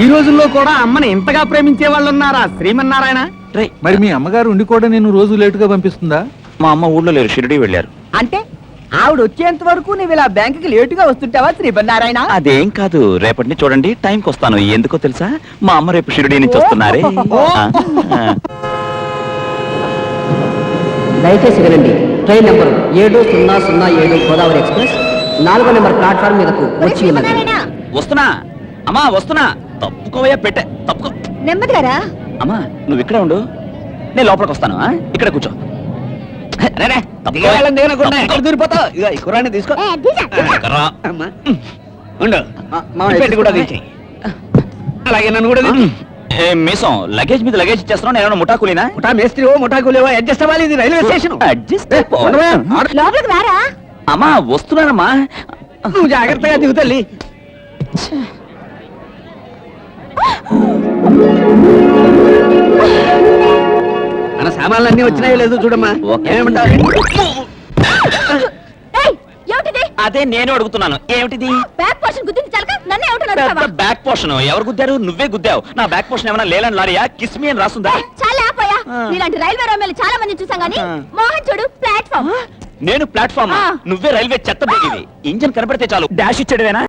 ఈ రోజుల్లో కూడా అమ్మని ఇంతగా ప్రేమించే వాళ్ళు ఉన్నారా శ్రీమన్నారాయణ? మరి మీ అమ్మగారు ఉండి కూడా నేను రోజు లేటుగా పంపిస్తుందా? మా అమ్మ ఊళ్ళో లేరు, షిరిడి వెళ్ళారు. అంటే ఆవిడ వచ్చేంత వరకు నువ్వు ఇలా బ్యాంకుకి లేటుగా వస్తుంటావా శ్రీమన్నారాయణ? అదేం కాదు, రేపటి నుంచి చూడండి టైంకి వస్తాను. ఎందుకో తెలుసా, మా అమ్మ రేపు షిరిడి నుంచి వస్తున్నారే. దయచేసి వినండి, ట్రైన్ నెంబరు 7007 గోదావరి ఎక్స్ప్రెస్ 4వ నెంబర్ ప్లాట్ఫామ్ మీదకు వచ్చి ఉన్నది. వస్తున్నా అమ్మా, వస్తున్నా. తప్పుకోవయ్యా, పెట్టే తప్పుకో. నెమ్మదిగారా. అమ్మా నువ్వు ఇక్కడే ఉండు, నేను లోపలికి వస్తాను. ఇక్కడ కూర్చో. దూరిపోతావు. ఈ కుర్రాన్ని తీసుకో. అలాగే నన్ను కూడా మీసం లగేజ్ మీద లగేజ్ ఇచ్చేస్తున్నావు. నేను ముఠా కూలీనా? ముఠా మేస్త్రి ముఠా కూలేవో అడ్జస్ట్ అవ్వాలి. ఇది రైల్వే స్టేషన్. అడ్జస్ట్ లోపలికి రారా. అమ్మా వస్తున్నానమ్మా. నువ్వు జాగ్రత్తగా దిగుతల్లి. మన సామాన్లు అన్ని వచ్చినాయో లేదు చూడమ్మా. అదే నేను అడుగుతున్నాను, ఏమిటిది? బ్యాక్ పోర్షన్ గుద్దింది చాలక నన్ను ఏమంటున్నావు? బ్యాక్ పోర్షన్ ఎవరు గుద్దారు? నువ్వే గుద్దావు. నా బ్యాక్ పోర్షన్ ఏమన్నా లేలని లారియా? కిస్మి అని రాస్తుందా? చాలా ఆపోయా. నీలాంటి రైల్వే రోమేలు చాలా మంది చూసాం గానీ మోహన్ చూడు ప్లాట్ఫామ్. నేను ప్లాట్ఫామ్, నువ్వే రైల్వే చెత్త బోగివి. ఇంజన్ కనపడితే చాలు డాష్ ఇచ్చాడువేనా?